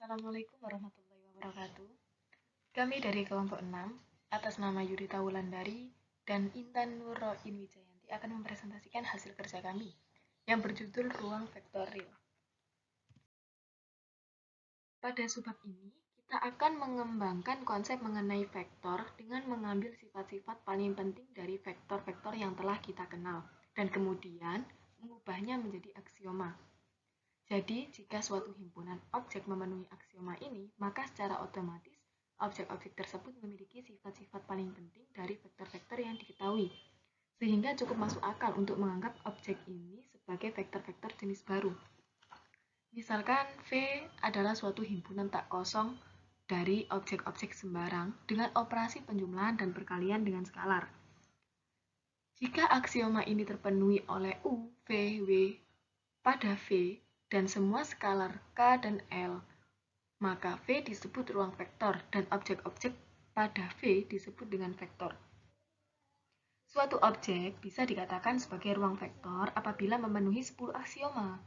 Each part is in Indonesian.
Assalamualaikum warahmatullahi wabarakatuh. Kami dari kelompok 6, atas nama Yudita Wulandari dan Intan Nurroin Wijayanti akan mempresentasikan hasil kerja kami yang berjudul Ruang Vektor Real. Pada subbab ini, kita akan mengembangkan konsep mengenai vektor dengan mengambil sifat-sifat paling penting dari vektor-vektor yang telah kita kenal dan kemudian mengubahnya menjadi aksioma. Jadi, jika suatu himpunan objek memenuhi aksioma ini, maka secara otomatis objek-objek tersebut memiliki sifat-sifat paling penting dari vektor-vektor yang diketahui, sehingga cukup masuk akal untuk menganggap objek ini sebagai vektor-vektor jenis baru. Misalkan V adalah suatu himpunan tak kosong dari objek-objek sembarang dengan operasi penjumlahan dan perkalian dengan skalar. Jika aksioma ini terpenuhi oleh U, V, W pada V, dan semua skalar K dan L, maka V disebut ruang vektor dan objek-objek pada V disebut dengan vektor. Suatu objek bisa dikatakan sebagai ruang vektor apabila memenuhi 10 aksioma.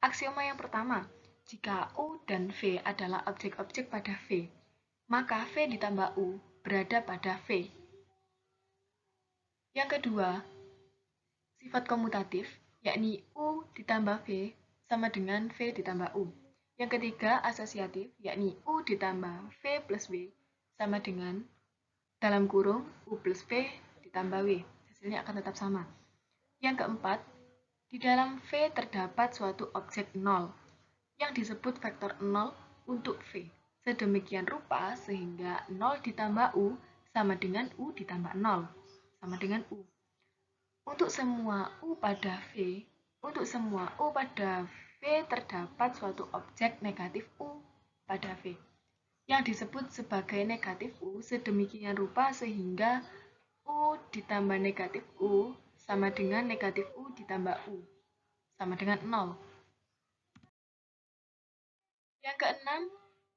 Aksioma yang pertama, jika U dan V adalah objek-objek pada V, maka V ditambah U berada pada V. Yang kedua, sifat komutatif, yakni U ditambah V sama dengan V ditambah U. Yang ketiga, asosiatif, yakni U ditambah V plus W sama dengan dalam kurung U plus V ditambah W. Hasilnya akan tetap sama. Yang keempat, di dalam V terdapat suatu objek 0 yang disebut vektor 0 untuk V. Sedemikian rupa sehingga 0 ditambah U sama dengan U ditambah 0 sama dengan U. Untuk semua U pada V terdapat suatu objek negatif U pada V yang disebut sebagai negatif U sedemikian rupa sehingga U ditambah negatif U sama dengan negatif U ditambah U sama dengan 0. Yang keenam,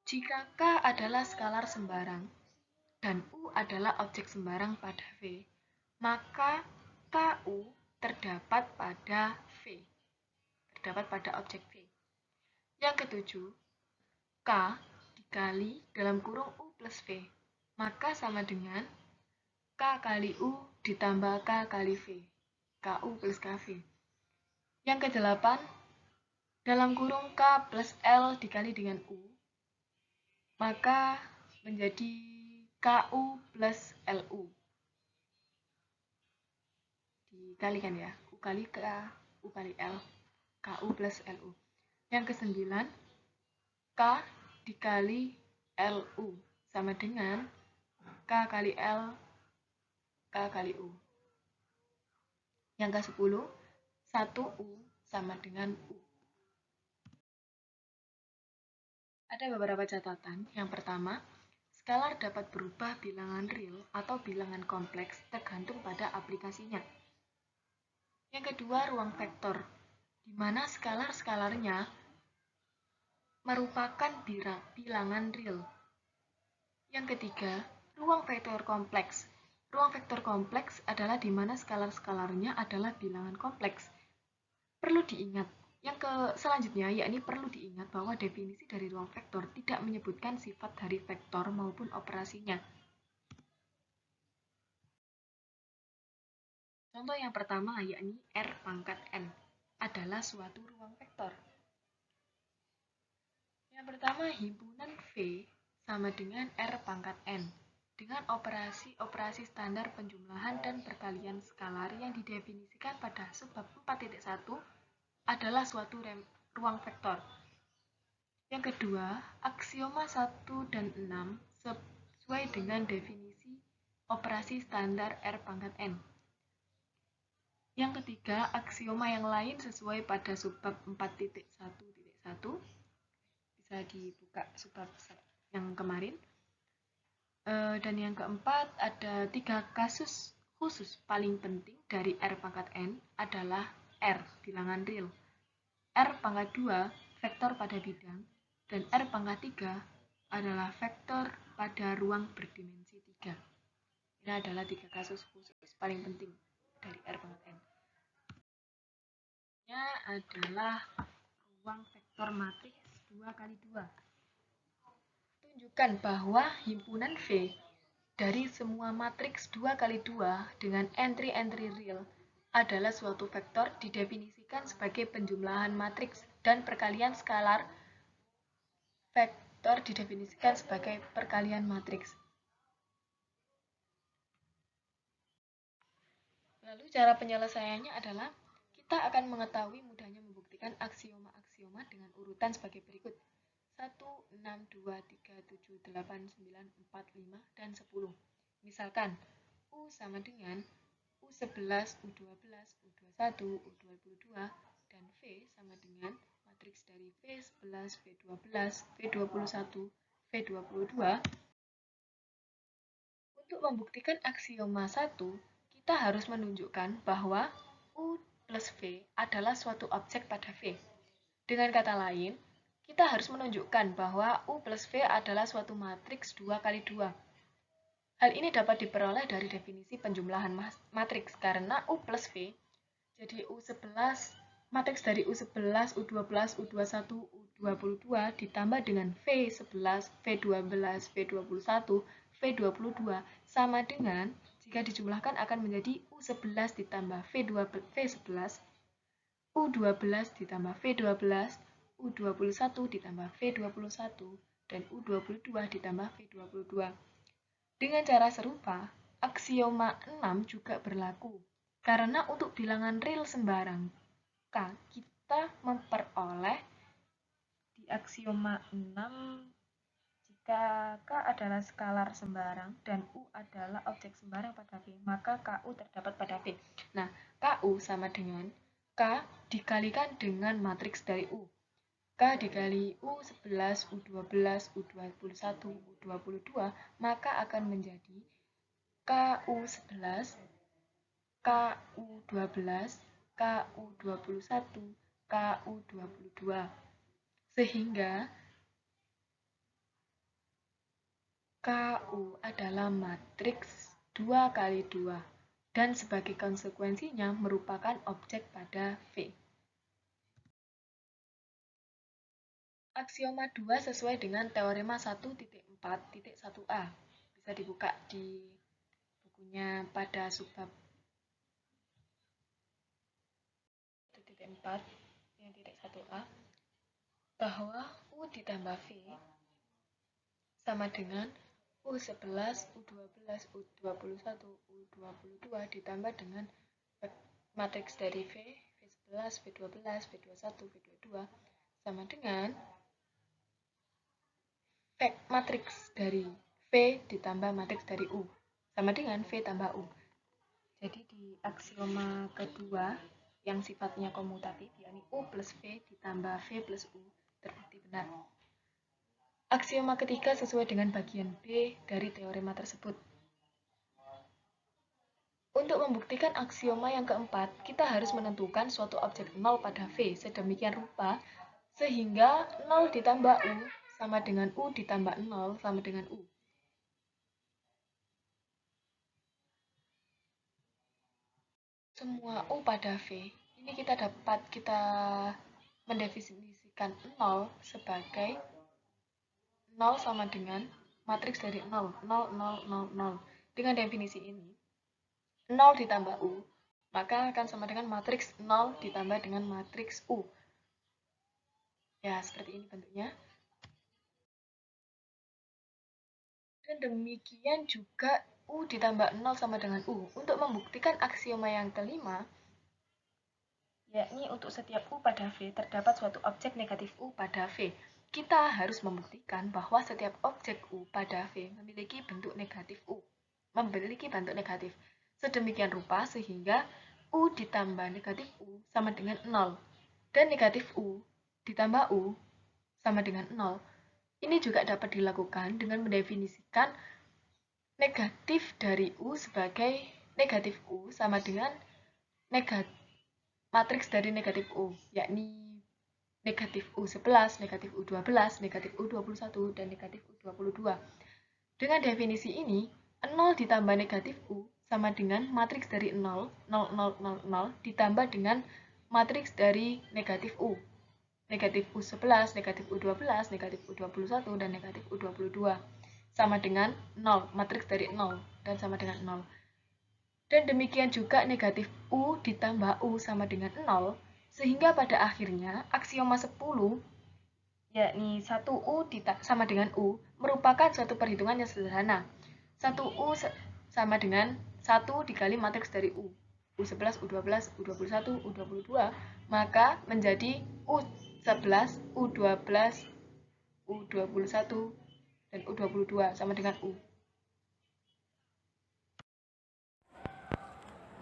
jika K adalah skalar sembarang dan U adalah objek sembarang pada V, maka KU terdapat pada V, terdapat pada objek V. Yang ketujuh, K dikali dalam kurung U plus V, maka sama dengan K kali U ditambah K kali V, KU plus KV. Yang kedelapan, dalam kurung K plus L dikali dengan U, maka menjadi KU plus LU. Dikalikan ya, U kali K, U kali L, KU plus LU. Yang kesembilan, K dikali LU sama dengan K kali L, K kali U. Yang ke-10, 1U sama dengan U. Ada beberapa catatan. Yang pertama, skalar dapat berubah bilangan real atau bilangan kompleks tergantung pada aplikasinya. Yang kedua, ruang vektor, di mana skalar-skalarnya merupakan bilangan real. Yang ketiga, ruang vektor kompleks. Ruang vektor kompleks adalah di mana skalar-skalarnya adalah bilangan kompleks. Perlu diingat, selanjutnya yakni perlu diingat bahwa definisi dari ruang vektor tidak menyebutkan sifat dari vektor maupun operasinya. Contoh yang pertama yakni R pangkat N adalah suatu ruang vektor. Yang pertama, himpunan V sama dengan R pangkat N dengan operasi standar penjumlahan dan perkalian skalar yang didefinisikan pada subbab 4.1 adalah suatu ruang vektor. Yang kedua, aksioma 1 dan 6 sesuai dengan definisi operasi standar R pangkat N. Yang ketiga, aksioma yang lain sesuai pada subbab 4.1.1, bisa dibuka subbab yang kemarin. Dan yang keempat, ada 3 kasus khusus paling penting dari R pangkat N adalah R, bilangan real, R pangkat 2, vektor pada bidang, dan R pangkat 3 adalah vektor pada ruang berdimensi 3. Ini adalah 3 kasus khusus paling penting dari R pangkat N. Ini adalah ruang vektor matriks 2 kali 2. menunjukkan bahwa himpunan V dari semua matriks 2x2 dengan entry-entry real adalah suatu vektor didefinisikan sebagai penjumlahan matriks dan perkalian skalar. Vektor didefinisikan sebagai perkalian matriks. Lalu cara penyelesaiannya adalah kita akan mengetahui mudahnya membuktikan aksioma-aksioma dengan urutan sebagai berikut. 1, 6, 2, 3, 7, 8, 9, 4, 5, dan 10. Misalkan, U sama dengan U11, U12, U21, U22, dan V sama dengan matriks dari V11, V12, V21, V22. Untuk membuktikan aksioma 1, kita harus menunjukkan bahwa U plus V adalah suatu objek pada V. Dengan kata lain, kita harus menunjukkan bahwa U plus V adalah suatu matriks 2x2. Hal ini dapat diperoleh dari definisi penjumlahan matriks karena U plus V, jadi U11, matriks dari U11, U12, U21, U22 ditambah dengan V11, V12, V21, V22 sama dengan, jika dijumlahkan akan menjadi U11 ditambah V11, U12 ditambah V12, U21 ditambah V21, dan U22 ditambah V22. Dengan cara serupa, aksioma 6 juga berlaku, karena untuk bilangan real sembarang K, kita memperoleh di aksioma 6, jika K adalah skalar sembarang dan U adalah objek sembarang pada V, maka KU terdapat pada V. Nah, KU sama dengan K dikalikan dengan matriks dari U. K dikali U11, U12, U21, U22, maka akan menjadi KU11, KU12, KU21, KU22. Sehingga KU adalah matriks 2x2 dan sebagai konsekuensinya merupakan objek pada V. Aksioma 2 sesuai dengan teorema 1.4.1a. Bisa dibuka di bukunya pada subbab 1.4 yang titik 1a, bahwa U ditambah V sama dengan U11, U12, U21, U22 ditambah dengan matriks dari V, V11, V12, V21, V22 sama dengan matriks dari V ditambah matriks dari U sama dengan V tambah U. Jadi di aksioma kedua yang sifatnya komutatif, yakni U plus V ditambah V plus U, terbukti benar. Aksioma ketiga sesuai dengan bagian B dari teorema tersebut. Untuk membuktikan aksioma yang keempat, kita harus menentukan suatu objek 0 pada V sedemikian rupa sehingga 0 ditambah U sama dengan U ditambah 0 sama dengan U. Semua U pada V, ini kita mendefinisikan 0 sebagai 0 sama dengan matriks dari 0, 0, 0, 0, 0. Dengan definisi ini, 0 ditambah U, maka akan sama dengan matriks 0 ditambah dengan matriks U. Ya, seperti ini bentuknya. Dan demikian juga U ditambah 0 sama dengan U. Untuk membuktikan aksioma yang kelima, yakni untuk setiap U pada V terdapat suatu objek negatif U pada V. Kita harus membuktikan bahwa setiap objek U pada V memiliki bentuk negatif U. Sedemikian rupa sehingga U ditambah negatif U sama dengan 0. Dan negatif U ditambah U sama dengan 0. Ini juga dapat dilakukan dengan mendefinisikan negatif dari U sebagai negatif U sama dengan matriks dari negatif U, yakni negatif U11, negatif U12, negatif U21, dan negatif U22. Dengan definisi ini, 0 ditambah negatif U sama dengan matriks dari 0, 0, 0, 0, 0, ditambah dengan matriks dari negatif U. negatif U11, negatif U12, negatif U21, dan negatif U22. Sama dengan 0, matriks dari 0, dan sama dengan 0. Dan demikian juga negatif U ditambah U sama dengan 0, sehingga pada akhirnya aksioma 10, yakni 1U sama dengan U, merupakan suatu perhitungan yang sederhana. 1U sama dengan 1 dikali matriks dari U. U11, U12, U21, U22, maka menjadi U11, U12, U21, dan U22 sama dengan U.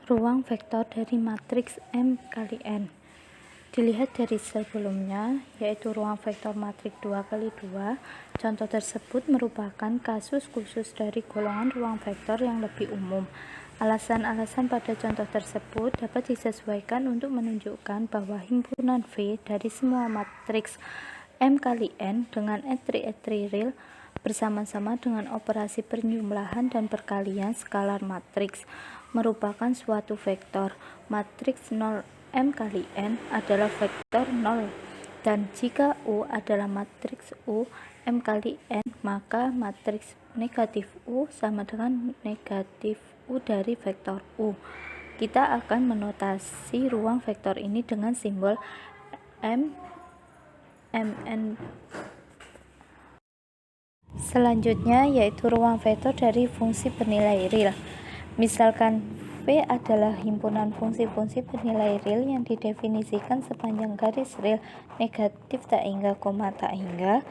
Ruang vektor dari matriks M kali N. Dilihat dari sebelumnya, yaitu ruang vektor matriks 2 kali 2, contoh tersebut merupakan kasus khusus dari golongan ruang vektor yang lebih umum. Alasan-alasan pada contoh tersebut dapat disesuaikan untuk menunjukkan bahwa himpunan V dari semua matriks M kali N dengan entry-entry real bersama-sama dengan operasi penjumlahan dan perkalian skalar matriks merupakan suatu vektor. Matriks 0 M kali N adalah vektor 0, dan jika U adalah matriks U M kali N, maka matriks negatif U sama dengan negatif U dari vektor U. Kita akan menotasi ruang vektor ini dengan simbol M, Mn. Selanjutnya yaitu ruang vektor dari fungsi bernilai real. Misalkan V adalah himpunan fungsi-fungsi bernilai real yang didefinisikan sepanjang garis real negatif tak hingga koma tak hingga.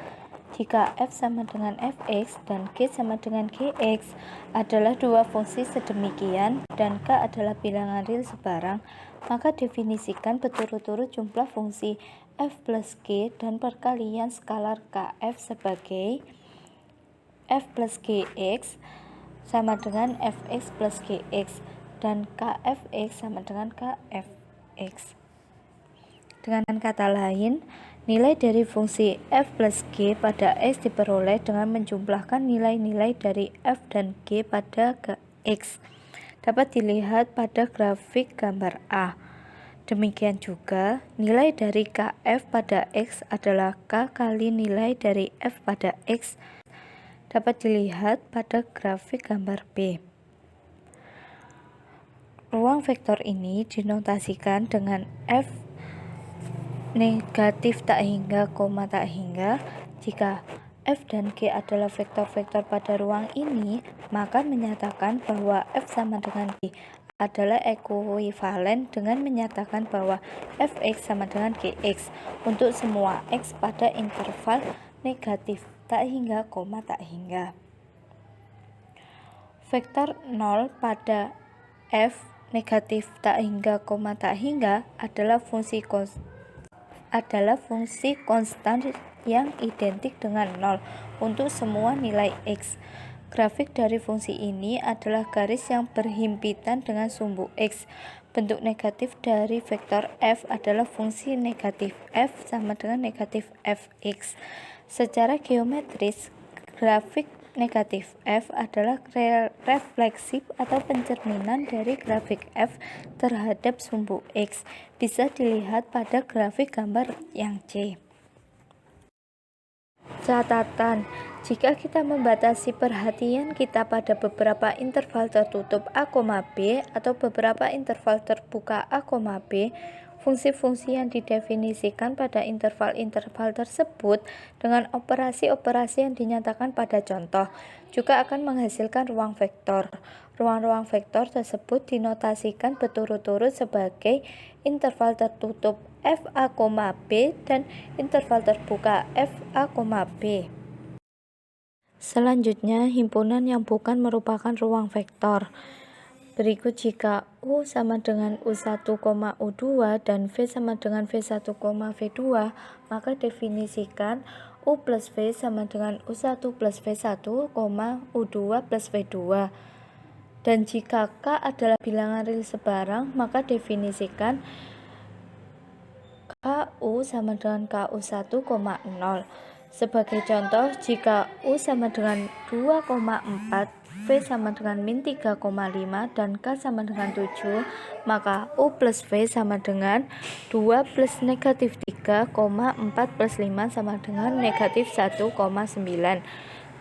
Jika F sama dengan Fx dan G sama dengan Gx adalah dua fungsi sedemikian dan K adalah bilangan real sebarang, maka definisikan berturut-turut jumlah fungsi F plus G dan perkalian skalar Kf sebagai F plus Gx sama dengan Fx plus Gx dan Kfx sama dengan Kfx. Dengan kata lain, nilai dari fungsi F plus G pada X diperoleh dengan menjumlahkan nilai-nilai dari F dan G pada X. Dapat dilihat pada grafik gambar A. Demikian juga, nilai dari Kf pada X adalah K kali nilai dari F pada X. Dapat dilihat pada grafik gambar B. Ruang vektor ini dinotasikan dengan F negatif tak hingga koma tak hingga. Jika F dan G adalah vektor-vektor pada ruang ini, maka menyatakan bahwa F sama dengan G adalah ekuivalen dengan menyatakan bahwa Fx sama dengan Gx untuk semua X pada interval negatif tak hingga koma tak hingga. Vektor 0 pada F negatif tak hingga koma tak hingga adalah fungsi konstan yang identik dengan 0 untuk semua nilai X. Grafik dari fungsi ini adalah garis yang berhimpitan dengan sumbu X. Bentuk negatif dari vektor F adalah fungsi negatif F sama dengan negatif Fx. Secara geometris, grafik negatif F adalah refleksif atau pencerminan dari grafik F terhadap sumbu X. Bisa dilihat pada grafik gambar yang C. Catatan: jika kita membatasi perhatian kita pada beberapa interval tertutup A, B atau beberapa interval terbuka A, B, fungsi-fungsi yang didefinisikan pada interval-interval tersebut dengan operasi-operasi yang dinyatakan pada contoh juga akan menghasilkan ruang vektor. Ruang-ruang vektor tersebut dinotasikan berturut-turut sebagai interval tertutup F A, B dan interval terbuka F A, B. Selanjutnya, himpunan yang bukan merupakan ruang vektor. Berikut jika U sama dengan U1, U2 dan V sama dengan V1, V2, maka definisikan U plus V sama dengan U1 plus V1, U2 plus V2. Dan jika K adalah bilangan real sebarang, maka definisikan KU sama dengan KU1, 0. Sebagai contoh, jika U sama dengan 2,4 V sama dengan min 3,5 dan K sama dengan 7, maka U plus V sama dengan 2 plus negatif 3, 4 plus 5 sama dengan negatif 1,9.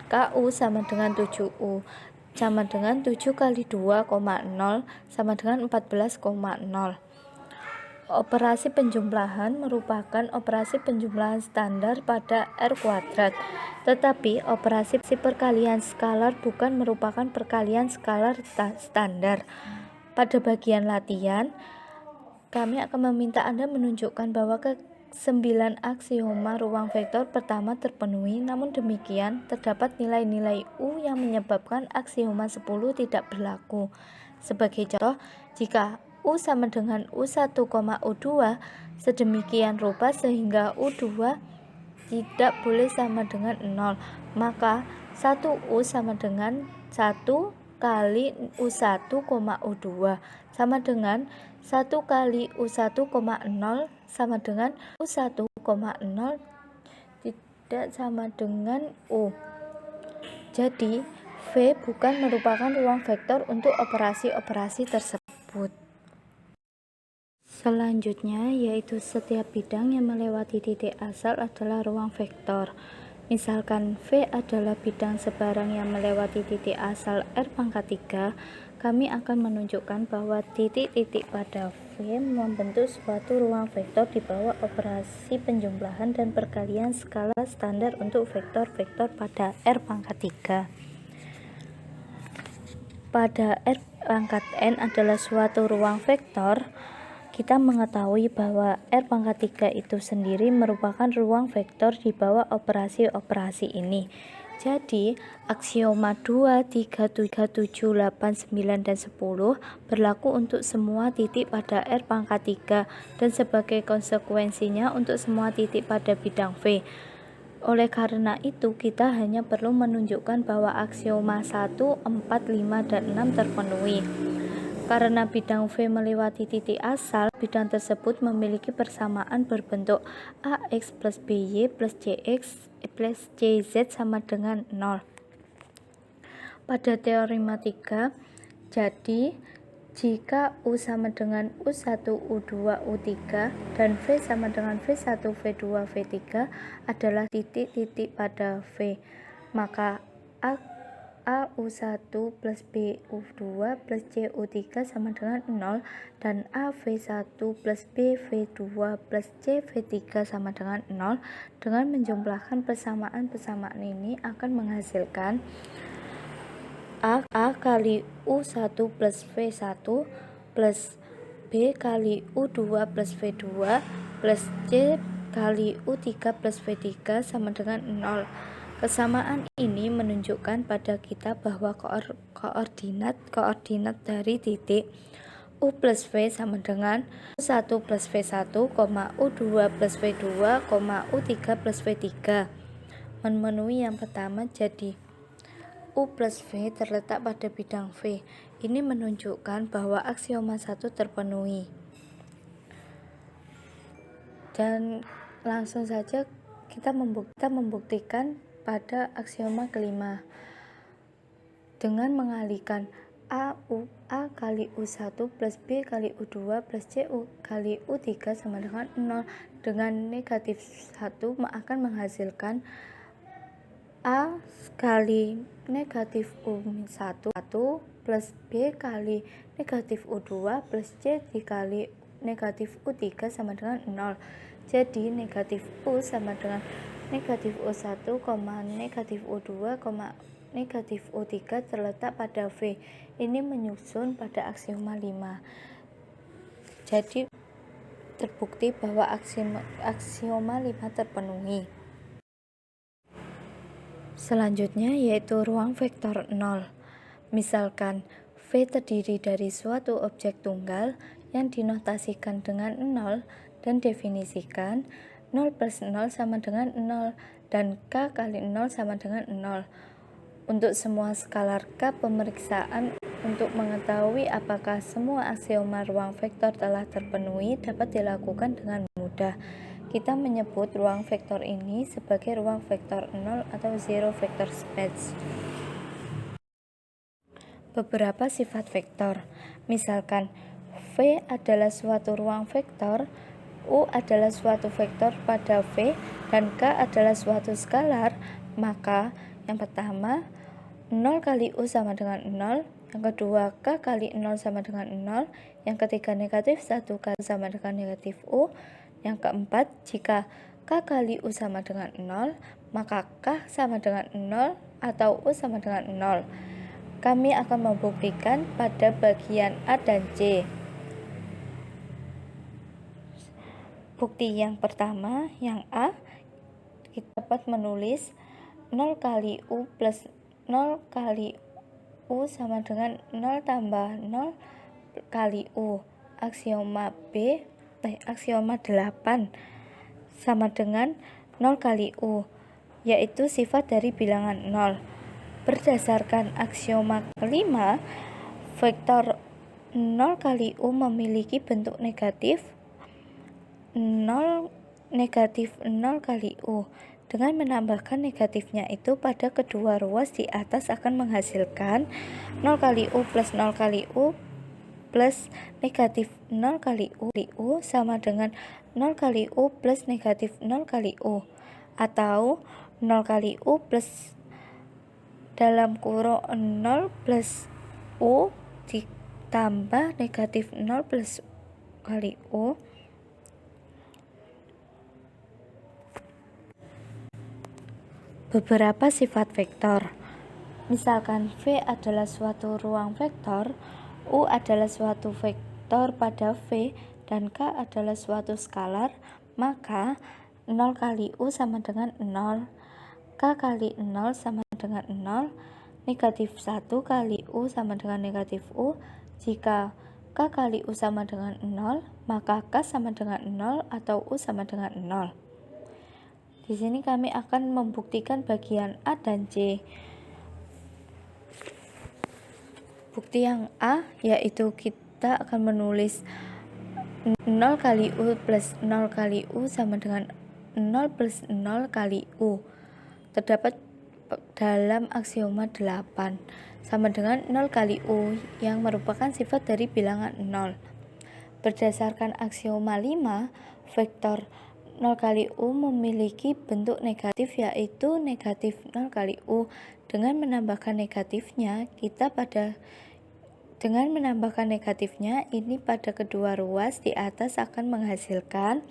KU sama dengan 7U sama dengan 7 kali 2,0 sama dengan 14,0. Operasi penjumlahan merupakan operasi penjumlahan standar pada R kuadrat, tetapi operasi perkalian skalar bukan merupakan perkalian skalar standar. Pada bagian latihan, kami akan meminta Anda menunjukkan bahwa ke-9 aksioma ruang vektor pertama terpenuhi, namun demikian terdapat nilai-nilai U yang menyebabkan aksioma 10 tidak berlaku. Sebagai contoh, jika U sama dengan U1, U2 sedemikian rupa sehingga U2 tidak boleh sama dengan 0, maka 1U sama dengan 1 kali U1, U2 sama dengan 1 kali U1, 0 sama dengan U1, 0 tidak sama dengan U. Jadi, V bukan merupakan ruang vektor untuk operasi-operasi tersebut. Selanjutnya, yaitu setiap bidang yang melewati titik asal adalah ruang vektor. Misalkan V adalah bidang sebarang yang melewati titik asal R pangkat 3, kami akan menunjukkan bahwa titik-titik pada V membentuk suatu ruang vektor di bawah operasi penjumlahan dan perkalian skala standar untuk vektor-vektor pada R pangkat 3. Pada R pangkat N adalah suatu ruang vektor, kita mengetahui bahwa R pangkat 3 itu sendiri merupakan ruang vektor di bawah operasi-operasi ini. Jadi, aksioma 2, 3, 7, 8, 9, dan 10 berlaku untuk semua titik pada R pangkat 3 dan sebagai konsekuensinya untuk semua titik pada bidang V. Oleh karena itu, kita hanya perlu menunjukkan bahwa aksioma 1, 4, 5, dan 6 terpenuhi. Karena bidang V melewati titik asal, bidang tersebut memiliki persamaan berbentuk AX plus BY plus CX plus CZ sama dengan 0. Pada teorematika, jadi jika U sama dengan U1, U2, U3, dan V sama dengan V1, V2, V3 adalah titik-titik pada V, maka AU1 plus BU2 plus CU3 sama dengan 0 dan AV1 plus BV2 plus CV3 sama dengan 0. Dengan menjumlahkan persamaan-persamaan ini akan menghasilkan A kali U1 plus V1 plus B kali U2 plus V2 plus C kali U3 plus V3 sama dengan 0. Kesamaan ini menunjukkan pada kita bahwa koordinat dari titik U plus V sama dengan U1 plus V1, U2 plus V2, U3 plus V3. Memenuhi yang pertama, jadi U plus V terletak pada bidang V. Ini menunjukkan bahwa aksioma 1 terpenuhi. Dan langsung saja kita membuktikan pada aksioma kelima dengan mengalihkan A kali U1 plus B kali U2 plus C kali U3 sama dengan 0 dengan negatif 1 akan menghasilkan A kali negatif U1 plus B kali negatif U2 plus C dikali negatif U3 sama dengan 0. Jadi negatif U sama dengan negatif U1, negatif U2, negatif U3 terletak pada V. Ini menyusun pada aksioma 5. Jadi terbukti bahwa aksioma 5 terpenuhi. Selanjutnya yaitu ruang vektor 0. Misalkan V terdiri dari suatu objek tunggal yang dinotasikan dengan 0 dan definisikan 0 plus 0 sama dengan 0 dan K kali 0 sama dengan 0. Untuk semua skalar K, pemeriksaan untuk mengetahui apakah semua aksioma ruang vektor telah terpenuhi dapat dilakukan dengan mudah. Kita menyebut ruang vektor ini sebagai ruang vektor 0 atau zero vector space. beberapa sifat vektor. Misalkan V adalah suatu ruang vektor, U adalah suatu vektor pada V, dan K adalah suatu skalar, maka yang pertama 0 kali U sama dengan 0, yang kedua K kali 0 sama dengan 0, yang ketiga negatif 1 kali sama dengan negatif U, yang keempat jika K kali U sama dengan 0, maka K sama dengan 0 atau U sama dengan 0. Kami akan membuktikan pada bagian A dan C. Bukti yang pertama, yang A, kita dapat menulis 0 kali U plus 0 kali U sama dengan 0 tambah 0 kali U. Aksioma 8 sama dengan 0 kali U, yaitu sifat dari bilangan 0. Berdasarkan aksioma kelima, vektor 0 kali U memiliki bentuk negatif 0 kali U. Dengan menambahkan negatifnya itu pada kedua ruas di atas akan menghasilkan 0 kali U plus 0 kali U plus negatif 0 kali U sama dengan 0 kali U plus negatif 0 kali U, atau 0 kali U plus dalam kurung 0 plus U ditambah negatif 0 plus kali U. Beberapa sifat vektor. Misalkan V adalah suatu ruang vektor, U adalah suatu vektor pada V, dan K adalah suatu skalar, maka 0 kali U sama dengan 0, K kali 0 sama dengan 0, negatif 1 kali U sama dengan negatif U. Jika K kali U sama dengan 0, maka K sama dengan 0 atau U sama dengan 0. Di sini kami akan membuktikan bagian A dan C. Bukti yang A yaitu kita akan menulis 0 kali U plus 0 kali U sama dengan 0 plus 0 kali U. Terdapat dalam aksioma 8 sama dengan 0 kali U yang merupakan sifat dari bilangan 0. Berdasarkan aksioma 5, vektor 0 kali U memiliki bentuk negatif yaitu negatif 0 kali U. Dengan menambahkan negatifnya ini pada kedua ruas di atas akan menghasilkan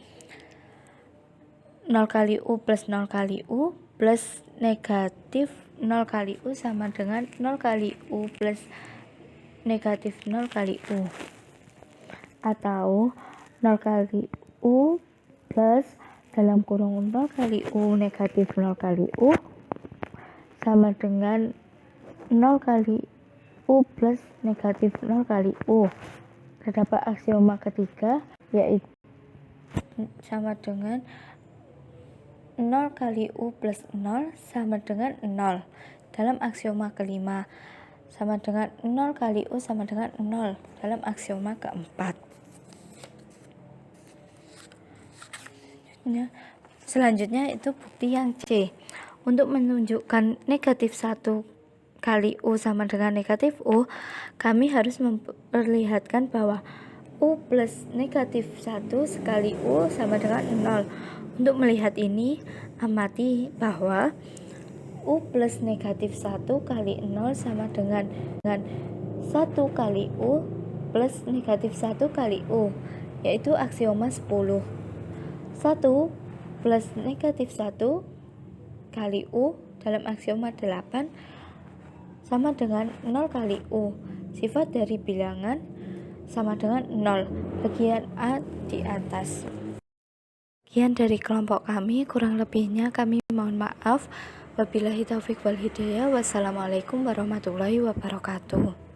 0 kali U plus 0 kali U plus negatif 0 kali U sama dengan 0 kali U plus negatif 0 kali U, atau 0 kali U plus dalam kurung 0 kali U negatif 0 kali U sama dengan 0 kali U plus negatif 0 kali U. Terdapat aksioma ketiga yaitu sama dengan 0 kali U plus 0 sama dengan 0. Dalam aksioma kelima, sama dengan 0 kali U sama dengan 0 dalam aksioma keempat. Selanjutnya itu bukti yang C. Untuk menunjukkan negatif 1 kali U sama dengan negatif U, kami harus memperlihatkan bahwa U plus negatif 1 sekali U sama dengan 0. Untuk melihat ini, amati bahwa U plus negatif 1 kali 0 sama dengan 1 kali U plus negatif 1 kali U, yaitu aksioma 10. 1 plus negatif 1 kali U dalam aksioma 8 sama dengan 0 kali U. Sifat dari bilangan sama dengan 0. Bagian A di atas. Sekian dari kelompok kami, kurang lebihnya kami mohon maaf. Wabillahi taufik wal hidayah. Wassalamualaikum warahmatullahi wabarakatuh.